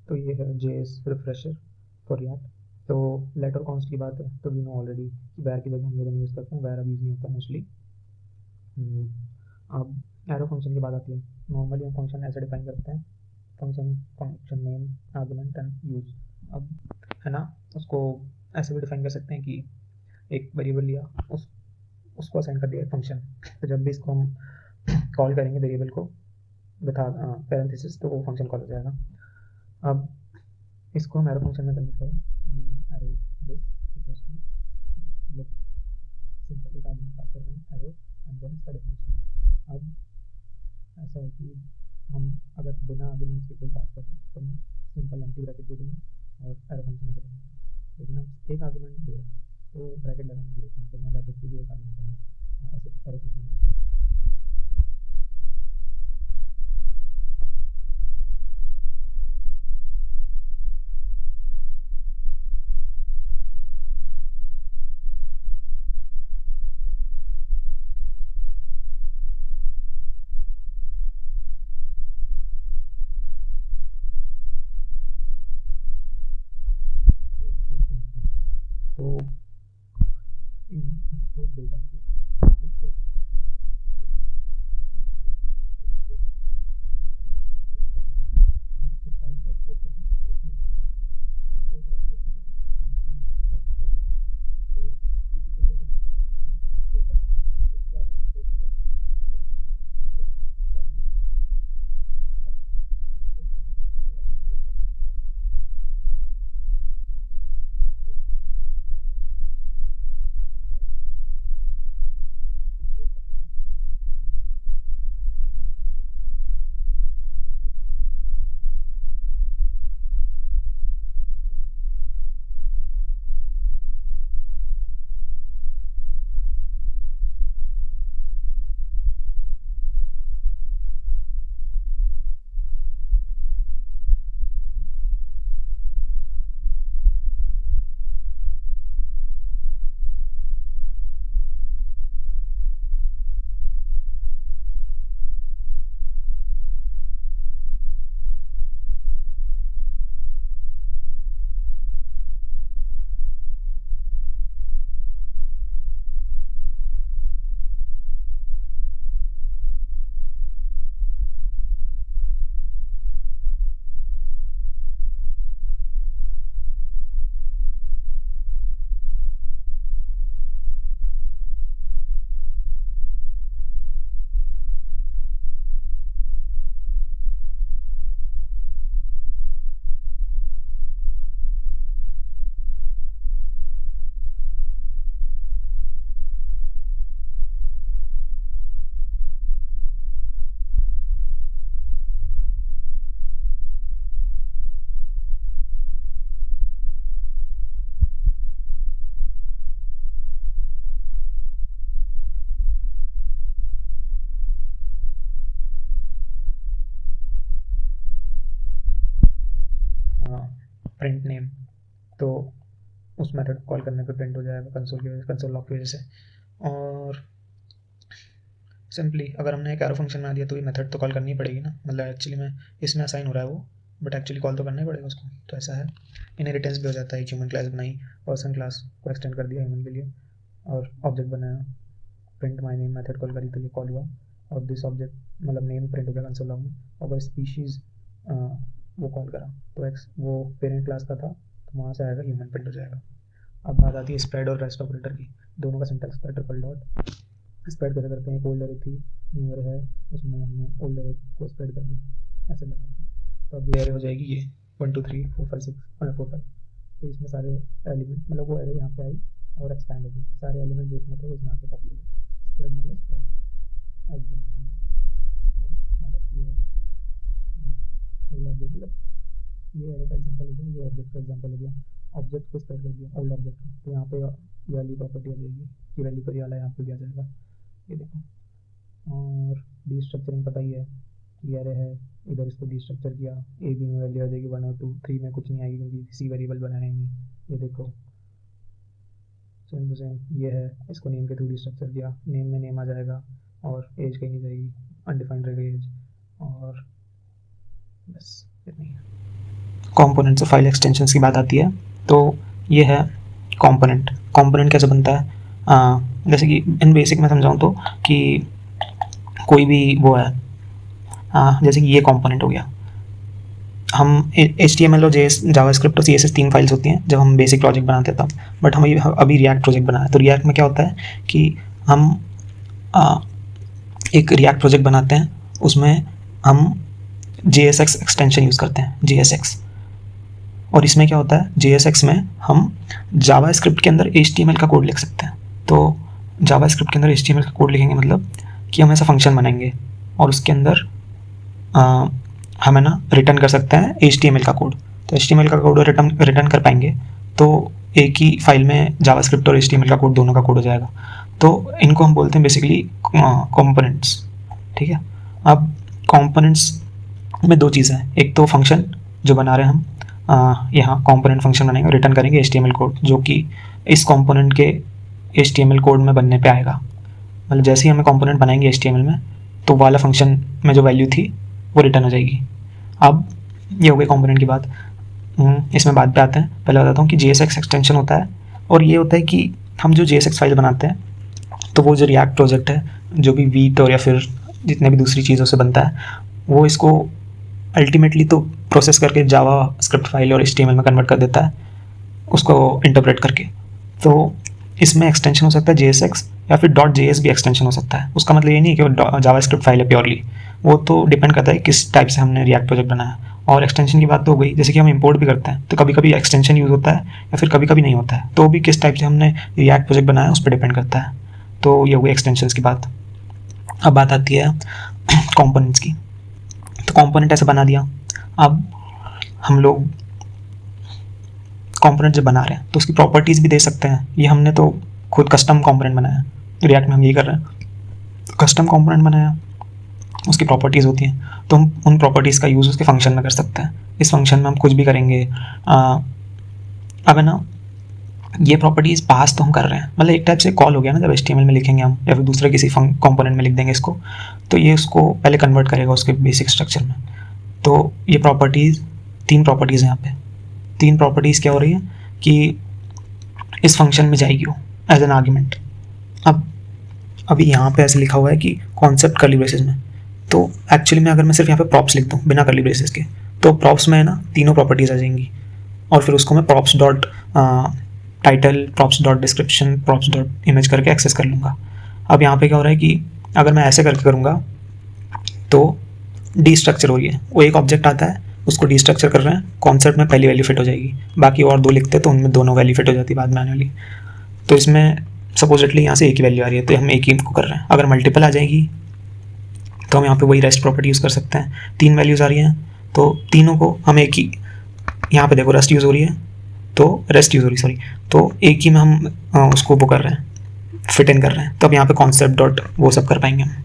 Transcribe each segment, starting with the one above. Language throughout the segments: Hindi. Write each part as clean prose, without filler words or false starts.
तो ये है JS रिफ्रेशर फॉर रिएक्ट। तो लेट और कॉन्स्ट की बात है तो वी नो ऑलरेडी वैर की जगह हम ये यूज़ करते हैं, वैर अब यूज़ नहीं होता मोस्टली। अब एरो फंक्शन की बात आती है। नॉर्मली हम फंक्शन ऐसे डिफाइन करते हैं, function name argument and use. अब है ना, उसको ऐसे भी डिफाइन कर सकते हैं कि एक वेरिएबल लिया, उसको असाइन कर दिया फंक्शन, तो जब भी इसको हम कॉल करेंगे वेरिएबल को बता पैरेंथेसिस, तो वो फंक्शन कॉल हो जाएगा। अब इसको हम एरो फंक्शन में कन्वर्ट करें, एरो दिस इक्वल्स टू, मतलब सिंपल एक आर्गुमेंट पास कर रहे हैं एरो एंड देन इसका डेफिनेशन। अब ऐसा है कि हम अगर बिना आर्गुमेंट्स के कोई पास कर रहे हैं तो हम सिंपल एम्प्टी ब्रैकेट दे देंगे और एरो फंक्शन ऐसे बनेगा। लेकिन हम एक आर्गुमेंट दे रहे हैं तो ब्रैकेट लगाने की जरूरत नहीं, बिना ब्रैकेट की भी एक आर्गुमेंट है, ऐसे एरो फंक्शन। तो एक्सपोर्ट दो टाइप के, प्रिंट नेम, तो उस मेथड कॉल करने पे प्रिंट हो जाएगा कंसोल लॉग की वजह से। और सिंपली अगर हमने एक एरो फंक्शन बना दिया तो ये मेथड तो कॉल करनी ही पड़ेगी ना, मतलब एक्चुअली में इसमें असाइन हो रहा है वो, बट एक्चुअली कॉल तो करना ही पड़ेगा उसको। तो ऐसा है, इनहेरिटेंस भी हो जाता है। ह्यूमन क्लास बनाई, पर्सन क्लास को एक्सटेंड कर दिया ह्यूमन के लिए, और ऑब्जेक्ट बनाया, print my name method call करी तो ये कॉल हुआ, और दिस ऑब्जेक्ट मतलब नेम प्रिंट हो गया कंसोल लॉग में। और अगर स्पीशीज़ वो कॉल करा तो एक्स वो पेरेंट क्लास का था, तो वहाँ से आएगा ह्यूमन प्रिंट हो जाएगा। अब बात आती है स्प्रेड और रेस्ट ऑपरेटर की। दोनों का सिंटैक्स था ट्रिपल डॉट। स्प्रेड कैसे करते हैं, एक ओल्ड एरे थी, न्यू एरे है, उसमें हमने ओल्ड एरे को स्प्रेड कर दिया, ऐसे लगा दिया, तो अब ये एरे हो जाएगी ये 1 2 3 4 5 6 4 5। तो इसमें सारे एलिमेंट, मतलब वो एरे यहाँ पे आई और एक्सपैंड हो गई, सारे एलिमेंट जो उसमें थे वो इसमें आके कॉपी हो गए। स्प्रेड मतलब स्प्रेड एज द। अब बात आती है ओल्ड ऑब्जेक्ट, मतलब ये एरे का एग्जांपल हो गया, ये ऑब्जेक्ट का एग्जांपल हो गया। ऑब्जेक्ट को स्प्रेड कर दिया ओल्ड ऑब्जेक्ट को, तो यहाँ पे ये वाली प्रॉपर्टी आ जाएगी कि वैल्यू पर ये वाला यहाँ पे भी आ जाएगा, ये देखो। और डीस्ट्रक्चरिंग पता ही है कि एरे है, इधर इसको डीस्ट्रक्चर किया, ए बी में वैल्यू आ जाएगी 1 और 2, 3 में कुछ नहीं आएगी क्योंकि सी वेरिएबल बनाया ही नहीं। ये देखो सेम टू सेम ये है, इसको नेम के थ्रू डीस्ट्रक्चर किया, नेम में नेम आ जाएगा और एज कहीं नहीं जाएगी, अनडिफाइंड रहेगा एज। और बस इतना ही है। कंपोनेंट्स और फाइल एक्सटेंशंस की बात आती है तो ये है कंपोनेंट। कंपोनेंट कैसे बनता है, जैसे कि इन बेसिक में समझाऊँ तो कि कोई भी वो है, जैसे कि ये कंपोनेंट हो गया। हम HTML और JS जावास्क्रिप्ट और CSS 3 फाइल्स होती हैं जब हम बेसिक प्रोजेक्ट बनाते हैं तब, बट हम अभी रिएक्ट प्रोजेक्ट बनाए तो रिएक्ट में क्या होता है कि हम एक रिएक्ट प्रोजेक्ट बनाते हैं, उसमें हम JSX एक्सटेंशन यूज़ करते हैं, JSX। और इसमें क्या होता है, JSX में हम जावास्क्रिप्ट के अंदर HTML का कोड लिख सकते हैं। तो जावास्क्रिप्ट के अंदर HTML का कोड लिखेंगे मतलब कि हम ऐसा फंक्शन बनाएंगे और उसके अंदर हम है ना रिटर्न कर सकते हैं HTML का कोड। तो HTML का कोड रिटर्न कर पाएंगे तो एक ही फाइल में जावास्क्रिप्ट और HTML का कोड दोनों का कोड हो जाएगा। तो इनको हम बोलते हैं बेसिकली कंपोनेंट्स, ठीक है। अब कंपोनेंट्स में दो चीज़ें हैं, एक तो फंक्शन जो बना रहे हैं हम, यहाँ कंपोनेंट फंक्शन बनाएंगे, रिटर्न करेंगे HTML कोड जो कि इस कंपोनेंट के HTML कोड में बनने पे आएगा। मतलब जैसे ही हमें कंपोनेंट बनाएंगे HTML में तो वाला फंक्शन में जो वैल्यू थी वो रिटर्न हो जाएगी। अब ये हो गई कंपोनेंट की बात। इसमें बात पे आते हैं, पहले बताता हूँ कि JSX एक्सटेंशन होता है और ये होता है कि हम जो JSX फाइल बनाते हैं तो वो जो रिएक्ट प्रोजेक्ट है जो भी वीट और या फिर जितने भी दूसरी चीज़ों से बनता है वो इसको अल्टीमेटली तो प्रोसेस करके जावा स्क्रिप्ट फाइल और HTML में कन्वर्ट कर देता है उसको इंटरप्रेट करके। तो इसमें एक्सटेंशन हो सकता है JSX या फिर .js भी एक्सटेंशन हो सकता है। उसका मतलब ये नहीं है कि वो जावा स्क्रिप्ट फाइल है प्योरली, वो तो डिपेंड करता है किस टाइप से हमने रिएक्ट प्रोजेक्ट बनाया। और एक्सटेंशन की बात तो हो गई, जैसे कि हम इंपोर्ट भी करते हैं तो कभी कभी एक्सटेंशन यूज़ होता है या फिर कभी कभी नहीं होता है, तो भी किस टाइप से हमने रिएक्ट प्रोजेक्ट बनाया उस पर डिपेंड करता है। तो ये हो गई एक्सटेंशंस की बात। अब बात आती है कंपोनेंट्स की। तो कंपोनेंट ऐसे बना दिया, अब हम लोग कंपोनेंट जब बना रहे हैं तो उसकी प्रॉपर्टीज़ भी दे सकते हैं। ये हमने तो खुद कस्टम कंपोनेंट बनाया, रिएक्ट में हम ये कर रहे हैं, कस्टम कंपोनेंट बनाया, उसकी प्रॉपर्टीज़ होती हैं तो हम उन प्रॉपर्टीज़ का यूज़ उसके फंक्शन में कर सकते हैं। इस फंक्शन में हम कुछ भी करेंगे। अब है ना, ये प्रॉपर्टीज़ पास तो हम कर रहे हैं, मतलब एक टाइप से कॉल हो गया ना, जब HTML में लिखेंगे हम या फिर दूसरे किसी कंपोनेंट में लिख देंगे इसको तो ये उसको पहले कन्वर्ट करेगा उसके बेसिक स्ट्रक्चर में। तो ये प्रॉपर्टीज़, 3 प्रॉपर्टीज़ हैं यहाँ पे। 3 प्रॉपर्टीज़ क्या हो रही है कि इस फंक्शन में जाएगी वो एज एन आर्ग्यूमेंट। अब अभी यहाँ पे ऐसे लिखा हुआ है कि कॉन्सेप्ट कर्ली ब्रेसेस में, तो एक्चुअली में अगर मैं सिर्फ यहाँ पे प्रॉप्स लिख दूँ बिना कर्ली ब्रेसेस के तो प्रॉप्स में है ना तीनों प्रॉपर्टीज़ आ जाएंगी और फिर उसको मैं props dot title, props dot description, props dot image करके एक्सेस कर लूँगा। अब यहाँ पे क्या हो रहा है कि अगर मैं ऐसे करके करूँगा तो डी स्ट्रक्चर हो रही है, वो एक ऑब्जेक्ट आता है उसको डी स्ट्रक्चर कर रहे हैं, कॉन्सेप्ट में पहली वैल्यू फिट हो जाएगी, बाकी और 2 लिखते तो उनमें दोनों वैल्यू फिट हो जाती बाद में आने वाली। तो इसमें सपोजिटली यहाँ से एक ही वैल्यू आ रही है तो हम एक ही को कर रहे हैं। अगर मल्टीपल आ जाएगी तो हम यहाँ पे वही रेस्ट प्रॉपर्टी यूज़ कर सकते हैं। 3 वैल्यूज़ आ रही हैं तो तीनों को हम एक ही, यहाँ पे देखो रेस्ट यूज़ हो रही है तो रेस्ट यूज़ हो रही, सॉरी, तो एक ही में हम उसको वो कर रहे हैं, फिट इन कर रहे हैं। तो अब यहाँ पे कॉन्सेप्ट डॉट वो सब कर पाएंगे हम,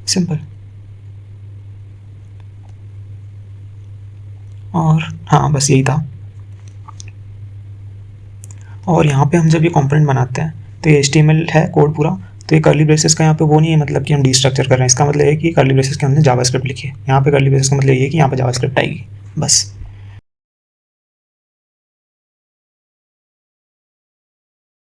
सिंपल। और हाँ, बस यही था। और यहाँ पे हम जब ये कंपोनेंट बनाते हैं तो ये HTML है कोड पूरा, तो ये कर्ली ब्रेसेस का यहाँ पे वो नहीं है मतलब कि हम डीस्ट्रक्चर कर रहे हैं। इसका मतलब है कि कर्ली ब्रेसेस के हमने जावास्क्रिप्ट लिखी है। यहाँ पे कर्ली ब्रेसेस का मतलब ये है कि यहाँ पे जावास्क्रिप्ट आएगी, बस।